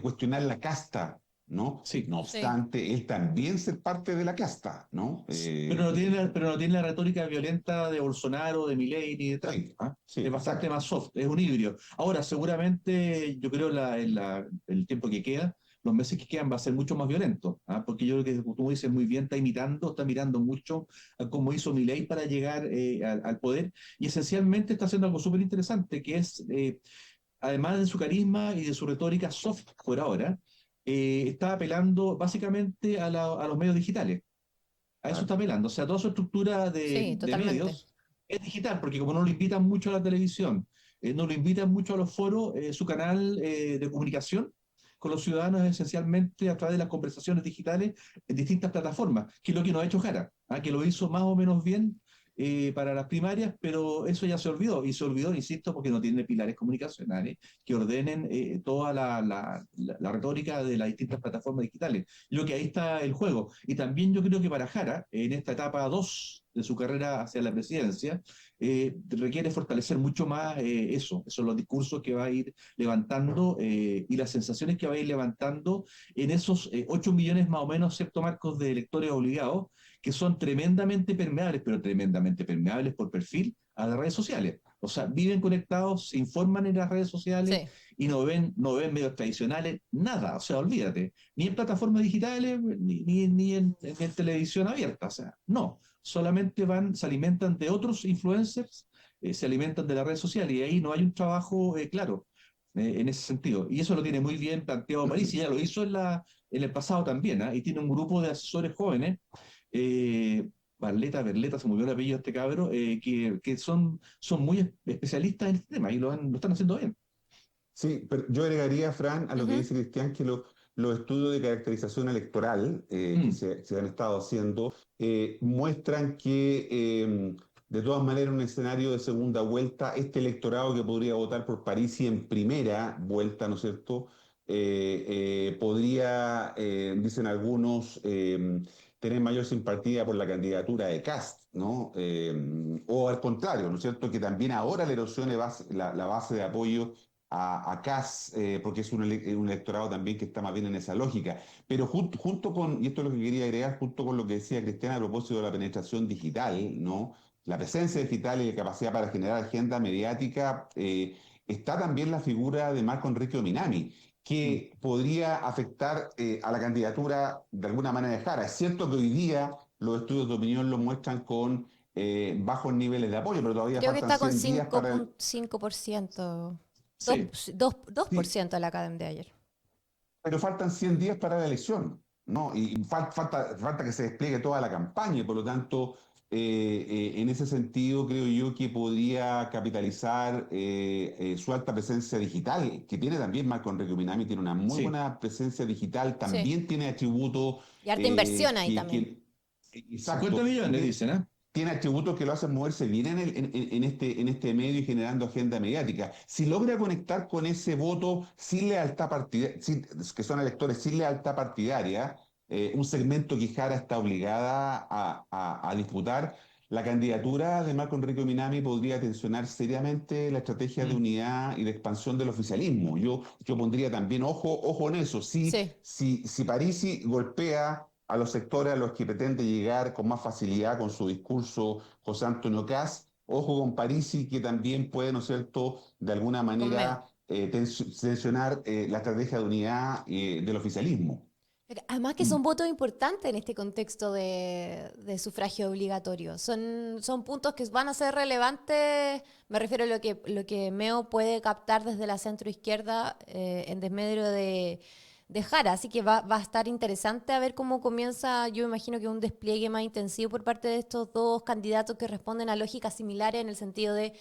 cuestionar la casta, ¿no? Sí. No obstante, él también ser parte de la casta, ¿no? Pero no tiene la retórica violenta de Bolsonaro, de Milei ni de Trump. Sí, ¿Ah? sí, Es bastante exacto. más soft, es un híbrido. Ahora, seguramente, yo creo el tiempo que queda, los meses que quedan va a ser mucho más violento, ¿ah? Porque yo creo que, como tú dices muy bien, está mirando mucho a cómo hizo Milei para llegar al poder, y esencialmente está haciendo algo súper interesante, que es, además de su carisma y de su retórica soft por ahora, está apelando básicamente a los medios digitales. A eso está Claro. apelando. O sea, toda su estructura Sí, de totalmente. medios es digital, porque como no lo invitan mucho a la televisión, no lo invitan mucho a los foros, su canal de comunicación con los ciudadanos es esencialmente a través de las conversaciones digitales en distintas plataformas, que es lo que nos ha hecho Jara, que lo hizo más o menos bien para las primarias, pero eso ya se olvidó, y se olvidó, insisto, porque no tiene pilares comunicacionales que ordenen toda la retórica de las distintas plataformas digitales. Yo creo que ahí está el juego. Y también yo creo que para Jara, en esta etapa 2 de su carrera hacia la presidencia, requiere fortalecer mucho más esos los discursos que va a ir levantando y las sensaciones que va a ir levantando en esos 8 millones más o menos, cierto, Marcos, de electores obligados, que son tremendamente permeables, pero tremendamente permeables por perfil a las redes sociales. O sea, viven conectados, se informan en las redes sociales Sí. y no ven medios tradicionales, nada. O sea, olvídate, ni en plataformas digitales, ni en televisión abierta. O sea, no. Solamente se alimentan de otros influencers, se alimentan de las redes sociales, y ahí no hay un trabajo claro en ese sentido. Y eso lo tiene muy bien planteado París, y ya lo hizo en el pasado también, ¿eh? Y tiene un grupo de asesores jóvenes, Berleta, se me olvidó el apellido de este cabro, que son muy especialistas en este tema y lo están haciendo bien. Sí, pero yo agregaría, Fran, a lo que Ujú. dice Cristian, que los estudios de caracterización electoral que se han estado haciendo muestran que, de todas maneras, un escenario de segunda vuelta, este electorado que podría votar por Parisi en primera vuelta, ¿no es cierto?, podría, dicen algunos, tener mayor simpatía por la candidatura de Kast, ¿no? O al contrario, ¿no es cierto?, que también ahora le erosione la base de apoyo a Kast, porque es un electorado también que está más bien en esa lógica. Pero junto con, y esto es lo que quería agregar, junto con lo que decía Cristian a propósito de la penetración digital, ¿no? La presencia digital y la capacidad para generar agenda mediática, está también la figura de Marco Enrique Ominami, Mm. que podría afectar a la candidatura de alguna manera de Jara. Es cierto que hoy día los estudios de opinión lo muestran con bajos niveles de apoyo, pero todavía Creo que faltan está con 100 días para el... 5.5%. Sí. 2% a la academia de ayer. Pero faltan 100 días para la elección, ¿no? Y falta que se despliegue toda la campaña, y por lo tanto, en ese sentido, creo yo que podría capitalizar su alta presencia digital, que tiene también Marco Enrique Minami, tiene una muy Sí. buena presencia digital, Sí. también tiene atributos Y harta inversión ahí que, también. exacto, 50 millones, tiene, dicen, ¿eh? tiene atributos que lo hacen moverse bien en este medio y generando agenda mediática. Si logra conectar con ese voto sin lealtad partidaria, que son electores sin lealtad partidaria, un segmento que Jara está obligada a disputar, la candidatura de Marco Enrique Minami podría tensionar seriamente la estrategia de unidad y de expansión del oficialismo. Yo pondría también ojo en eso. Sí. Si Parisi golpea a los sectores a los que pretende llegar con más facilidad con su discurso José Antonio Kast, ojo con Parisi, que también puede, ¿no es cierto?, de alguna Conmeo. manera tensionar la estrategia de unidad del oficialismo. Además que son votos importantes en este contexto de sufragio obligatorio. Son puntos que van a ser relevantes, me refiero a lo que Meo puede captar desde la centroizquierda en desmedro de Jara. Así que va a estar interesante a ver cómo comienza, yo imagino que un despliegue más intensivo por parte de estos dos candidatos que responden a lógicas similares en el sentido de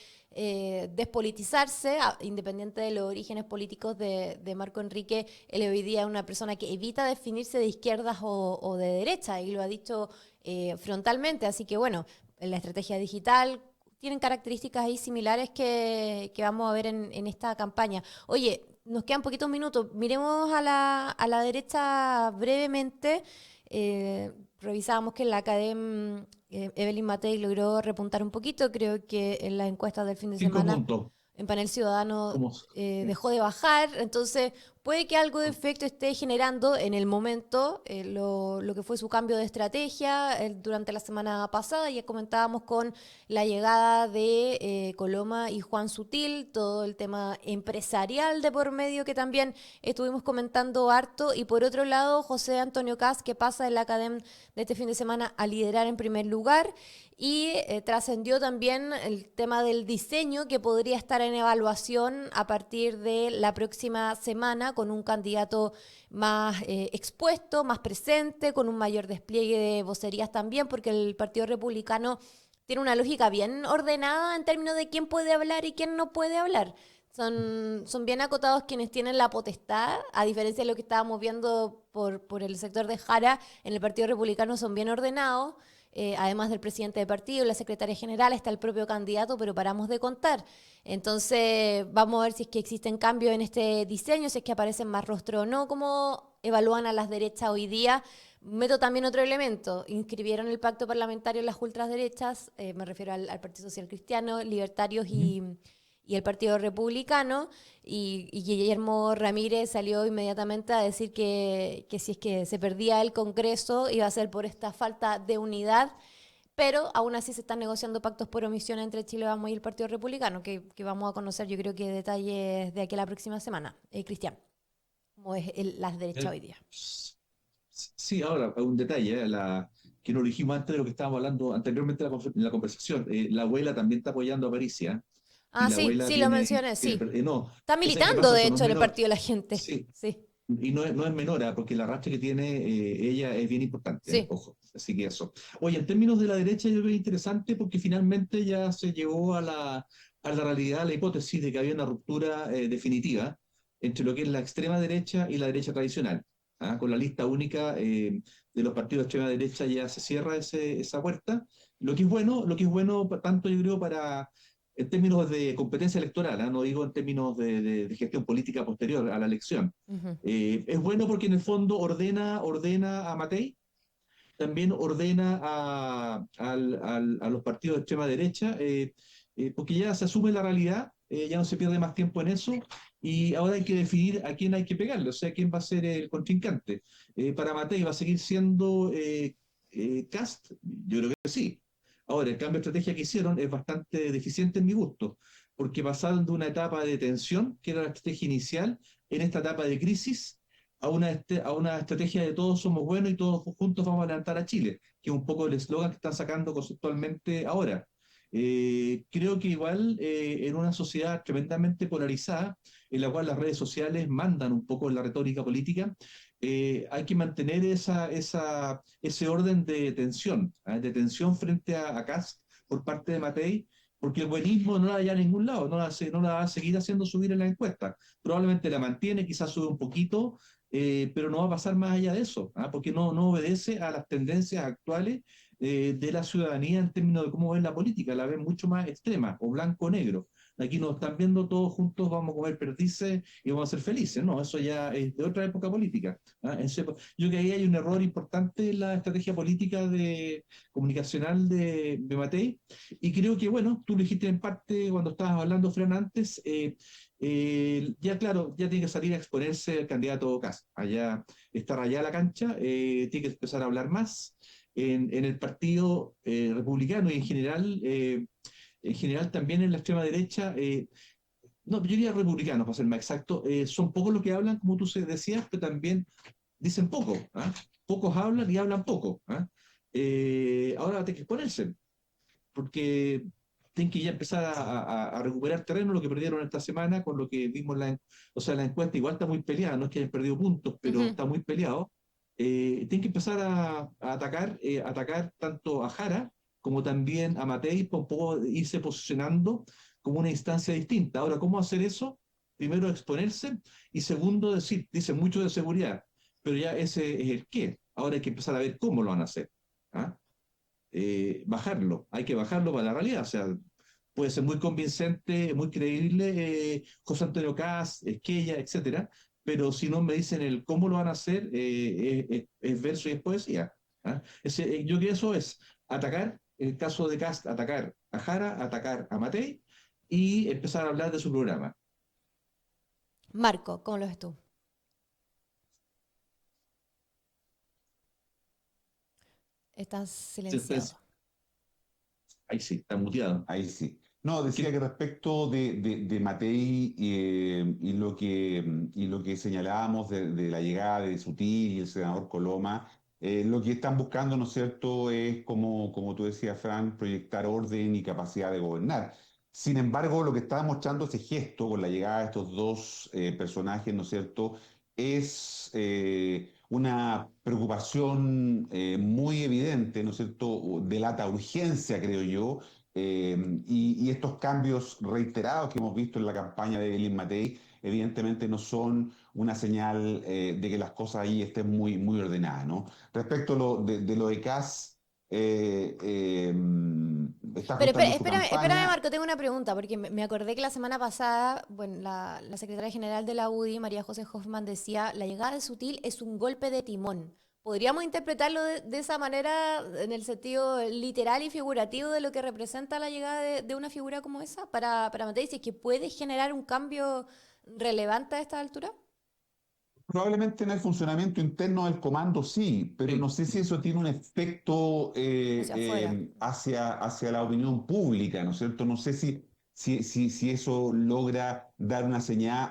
despolitizarse, independiente de los orígenes políticos de Marco Enrique. Él hoy día es una persona que evita definirse de izquierdas o de derecha, y lo ha dicho frontalmente. Así que bueno, la estrategia digital tienen características ahí similares que vamos a ver en esta campaña. Oye, nos quedan poquitos minutos. Miremos a la derecha brevemente. Revisábamos que en la Academ Evelyn Matei logró repuntar un poquito. Creo que en las encuestas del fin de 5 semana puntos. en Panel Ciudadano Como, dejó de bajar. Entonces puede que algo de efecto esté generando en el momento lo que fue su cambio de estrategia durante la semana pasada. Ya comentábamos con la llegada de Coloma y Juan Sutil, todo el tema empresarial de por medio que también estuvimos comentando harto. Y por otro lado, José Antonio Kast, que pasa en la Academ de este fin de semana a liderar en primer lugar. Y trascendió también el tema del diseño, que podría estar en evaluación a partir de la próxima semana, con un candidato más expuesto, más presente, con un mayor despliegue de vocerías también, porque el Partido Republicano tiene una lógica bien ordenada en términos de quién puede hablar y quién no puede hablar. Son bien acotados quienes tienen la potestad, a diferencia de lo que estábamos viendo por el sector de Jara. En el Partido Republicano son bien ordenados. Además del presidente de partido, la secretaria general, está el propio candidato, pero paramos de contar. Entonces, vamos a ver si es que existen cambios en este diseño, si es que aparecen más rostros o no, cómo evalúan a las derechas hoy día. Meto también otro elemento: inscribieron el pacto parlamentario las ultraderechas, me refiero al Partido Social Cristiano, Libertarios y el Partido Republicano, y Guillermo Ramírez salió inmediatamente a decir que si es que se perdía el Congreso iba a ser por esta falta de unidad, pero aún así se están negociando pactos por omisión entre Chile Vamos y el Partido Republicano, que vamos a conocer, yo creo que detalles de aquí a la próxima semana. Cristian, ¿cómo es las derechas hoy día? Sí, ahora, un detalle, que no lo dijimos antes de lo que estábamos hablando anteriormente en la conversación. La abuela también está apoyando a Parisia. Y Ah, la sí, abuela sí, lo mencioné, tiene, sí. no, Está o sea, ¿qué militando, pasa? de Eso no hecho, es en el menor. partido de la gente. Sí, Sí, y no es menor, porque el arrastre que tiene ella es bien importante, sí. ojo. Así que eso. Oye, en términos de la derecha, yo creo que es interesante porque finalmente ya se llegó a la realidad, a la hipótesis de que había una ruptura definitiva entre lo que es la extrema derecha y la derecha tradicional. ¿Ah? Con la lista única de los partidos de extrema derecha ya se cierra esa puerta. Lo que es bueno tanto yo creo en términos de competencia electoral, ¿ah? No digo en términos de gestión política posterior a la elección. Ujú. Es bueno porque en el fondo ordena a Matei, también ordena a los partidos de extrema derecha, porque ya se asume la realidad, ya no se pierde más tiempo en eso, y ahora hay que definir a quién hay que pegarle, o sea, quién va a ser el contrincante. Para Matei, ¿va a seguir siendo Kast? Yo creo que sí. Ahora, el cambio de estrategia que hicieron es bastante deficiente en mi gusto, porque pasaron de una etapa de tensión, que era la estrategia inicial, en esta etapa de crisis, a una estrategia de todos somos buenos y todos juntos vamos a levantar a Chile, que es un poco el eslogan que están sacando conceptualmente ahora. Creo que igual en una sociedad tremendamente polarizada, en la cual las redes sociales mandan un poco la retórica política, hay que mantener ese orden de tensión frente a Kast por parte de Matei, porque el buenismo no la hay a ningún lado, no la va a seguir haciendo subir en la encuesta. Probablemente la mantiene, quizás sube un poquito, pero no va a pasar más allá de eso, porque no obedece a las tendencias actuales de la ciudadanía en términos de cómo ven la política, la ven mucho más extrema, o blanco o negro. Aquí nos están viendo todos juntos, vamos a comer perdices y vamos a ser felices. No, eso ya es de otra época política. ¿Ah? Yo creo que ahí hay un error importante en la estrategia política comunicacional de Matei, y creo que, bueno, tú lo dijiste en parte cuando estabas hablando, Fran, antes, ya claro, ya tiene que salir a exponerse el candidato Kast. Allá está rayada la cancha, tiene que empezar a hablar más. En el partido republicano y en general también en la extrema derecha, no, yo diría republicanos, para ser más exacto, son pocos los que hablan, como tú decías, pero también dicen poco. ¿Ah? Pocos hablan y hablan poco. ¿Ah? Ahora tienen que exponerse, porque tienen que ya empezar a recuperar terreno, lo que perdieron esta semana, con lo que vimos o sea, la encuesta igual está muy peleada, no es que hayan perdido puntos, pero Ujú. está muy peleado. Tienen que empezar atacar tanto a Jara como también a Matei, para un poco irse posicionando como una instancia distinta. Ahora, ¿cómo hacer eso? Primero, exponerse, y segundo, dicen mucho de seguridad, pero ya ese es el qué. Ahora hay que empezar a ver cómo lo van a hacer. ¿Ah? Bajarlo, hay que bajarlo para la realidad, o sea, puede ser muy convincente, muy creíble, José Antonio Caz, Esquella, etcétera, pero si no me dicen el cómo lo van a hacer, es verso y es poesía. ¿Ah? Yo creo que eso es atacar, en el caso de Cast, atacar a Jara, atacar a Matei y empezar a hablar de su programa. Marco, ¿cómo lo ves tú? Estás silenciado. Ahí sí, está muteado. Ahí sí. No, decía ¿Qué? que respecto de Matei y lo que señalábamos de la llegada de Sutil y el senador Coloma, lo que están buscando, ¿no es cierto?, es, como tú decías, Fran, proyectar orden y capacidad de gobernar. Sin embargo, lo que está mostrando ese gesto con la llegada de estos dos personajes, ¿no es cierto?, es una preocupación muy evidente, ¿no es cierto?, delata urgencia, creo yo, y estos cambios reiterados que hemos visto en la campaña de Elin Matei, evidentemente no son una señal de que las cosas ahí estén muy, muy ordenadas, ¿no? Respecto a de lo de Kass, está Pero ajustando su espérame, campaña. Marco, tengo una pregunta, porque me acordé que la semana pasada, bueno, la secretaria general de la UDI, María José Hoffman, decía, la llegada de Sutil es un golpe de timón. ¿Podríamos interpretarlo de esa manera, en el sentido literal y figurativo de lo que representa la llegada de una figura como esa para Matei, si es que puede generar un cambio relevante a esta altura? Probablemente en el funcionamiento interno del comando sí, pero no Sí. sé si eso tiene un efecto Hacia afuera. hacia la opinión pública, ¿no es cierto? No sé si eso logra dar una señal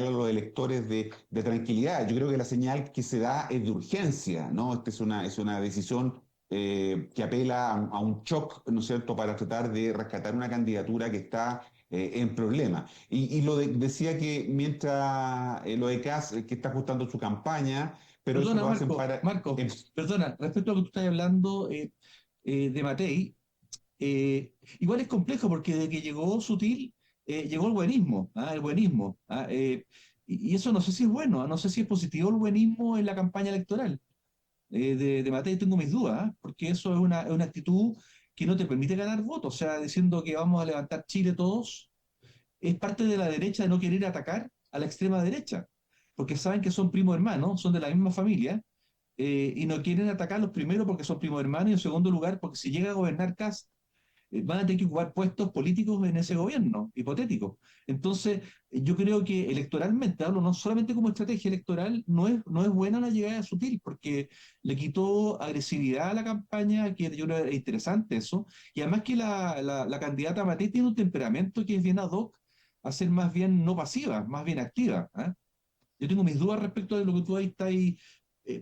a los electores de tranquilidad. Yo creo que la señal que se da es de urgencia, ¿no? Esta es una decisión que apela a un shock, ¿no es cierto?, para tratar de rescatar una candidatura que está en problemas. Decía que mientras lo de Kass, que está ajustando su campaña, pero eso Perdona, lo hacen Marco, para... Marco, perdona, respecto a lo que tú estás hablando de Matei, igual es complejo porque desde que llegó Sutil, llegó el buenismo, ¿ah? El buenismo. ¿Ah? Y eso no sé si es bueno, ¿ah? No sé si es positivo el buenismo en la campaña electoral. De Matei tengo mis dudas, ¿ah? Porque eso es una actitud que no te permite ganar votos, o sea, diciendo que vamos a levantar Chile todos, es parte de la derecha de no querer atacar a la extrema derecha, porque saben que son primos hermanos, son de la misma familia, y no quieren atacarlos primero porque son primos hermanos, y en segundo lugar porque si llega a gobernar Kast, van a tener que ocupar puestos políticos en ese gobierno, hipotético. Entonces, yo creo que electoralmente, hablo no solamente como estrategia electoral, no es buena la llegada de Sutil, porque le quitó agresividad a la campaña, que yo creo que era interesante eso, y además que la candidata Matei tiene un temperamento que es bien ad hoc a ser más bien no pasiva, más bien activa. ¿Ah? Yo tengo mis dudas respecto de lo que tú ahí estás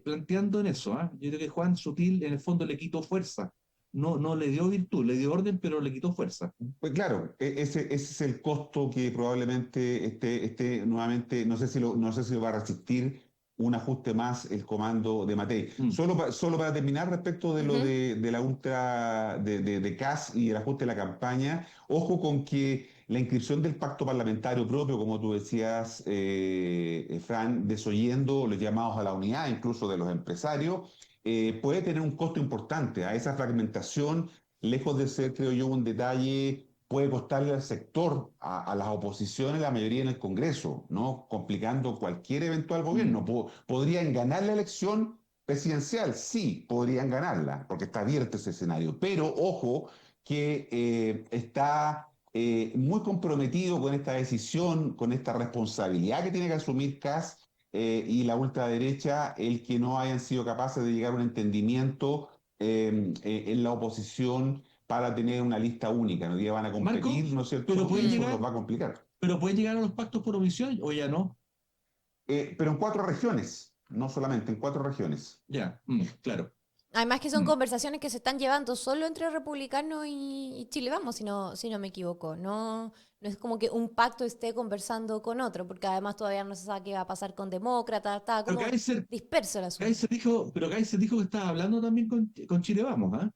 planteando en eso. ¿Ah? Yo creo que Juan Sutil en el fondo le quitó fuerza. No le dio virtud, le dio orden, pero le quitó fuerza. Pues claro, ese es el costo que probablemente nuevamente, no sé si lo va a resistir un ajuste más el comando de Matei. Mm. Solo para terminar respecto de lo Ujú. de la ultra de Kass y el ajuste de la campaña, ojo con que la inscripción del pacto parlamentario propio, como tú decías, Fran, desoyendo los llamados a la unidad, incluso de los empresarios, puede tener un costo importante. A esa fragmentación, lejos de ser, creo yo, un detalle, puede costarle al sector, a las oposiciones, la mayoría en el Congreso, ¿no? Complicando cualquier eventual gobierno. ¿Podrían ganar la elección presidencial? Sí, podrían ganarla, porque está abierto ese escenario. Pero, ojo, que está muy comprometido con esta decisión, con esta responsabilidad que tiene que asumir Kast y la ultraderecha, el que no hayan sido capaces de llegar a un entendimiento en la oposición para tener una lista única. ¿No? Ya van a Marco, competir, ¿no es cierto? pero Y pueden eso llegar, los va a complicar. pero pueden llegar a los pactos por omisión o ya no. Pero en 4 regiones, no solamente en 4 regiones. Ya, claro. Además que son conversaciones que se están llevando solo entre republicanos y Chile Vamos, si no me equivoco. No es como que un pacto esté conversando con otro, porque además todavía no se sabe qué va a pasar con demócratas, está Pero como disperso el asunto. Kaiser dijo que estaba hablando también con Chile Vamos, ¿ah?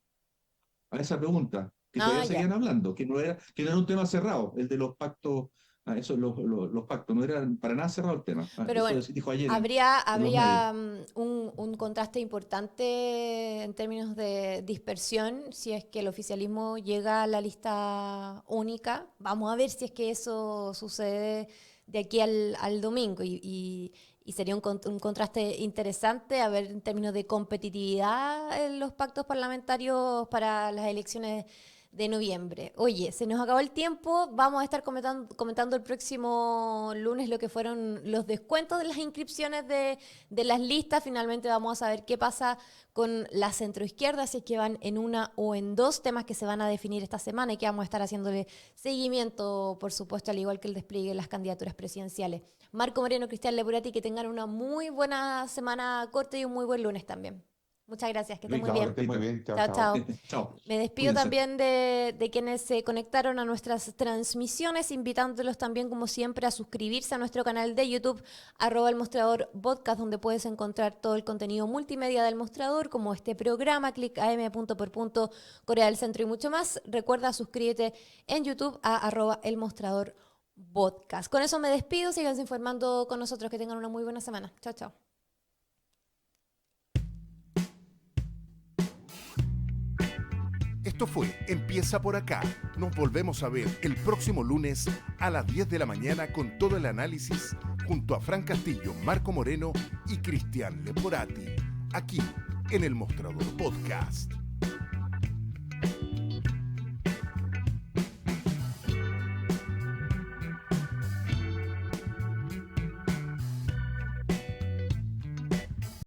A esa pregunta, que Ah, todavía ya. seguían hablando, que no era un tema cerrado, el de los pactos, eso, los pactos, no era para nada cerrado el tema. Pero bueno, Eso dijo ayer en los medios. habría un contraste importante en términos de dispersión si es que el oficialismo llega a la lista única. Vamos a ver si es que eso sucede de aquí al domingo y sería un contraste interesante a ver en términos de competitividad en los pactos parlamentarios para las elecciones de noviembre. Oye, se nos acabó el tiempo. Vamos a estar comentando el próximo lunes lo que fueron los descuentos de las inscripciones de las listas. Finalmente vamos a saber qué pasa con la centroizquierda, si es que van en una o en dos temas que se van a definir esta semana y que vamos a estar haciéndole seguimiento, por supuesto, al igual que el despliegue de las candidaturas presidenciales. Marco Moreno, Cristian Lepurati, que tengan una muy buena semana corta y un muy buen lunes también. Muchas gracias, que estén muy Chao, bien. que estén muy bien. Chao, Chao, chao. chao. Chao. Me despido Cuídense. también de quienes se conectaron a nuestras transmisiones, invitándolos también, como siempre, a suscribirse a nuestro canal de YouTube, @El Mostrador Podcast, donde puedes encontrar todo el contenido multimedia del Mostrador, como este programa, Click AM, punto por punto, Corea del Centro y mucho más. Recuerda, suscríbete en YouTube a @El Mostrador Podcast. Con eso me despido, síganse informando con nosotros, que tengan una muy buena semana. Chao, chao. Esto fue Empieza por acá. Nos volvemos a ver el próximo lunes a las 10 de la mañana con todo el análisis junto a Fran Castillo, Marco Moreno y Cristian Lepurati, aquí en el Mostrador Podcast.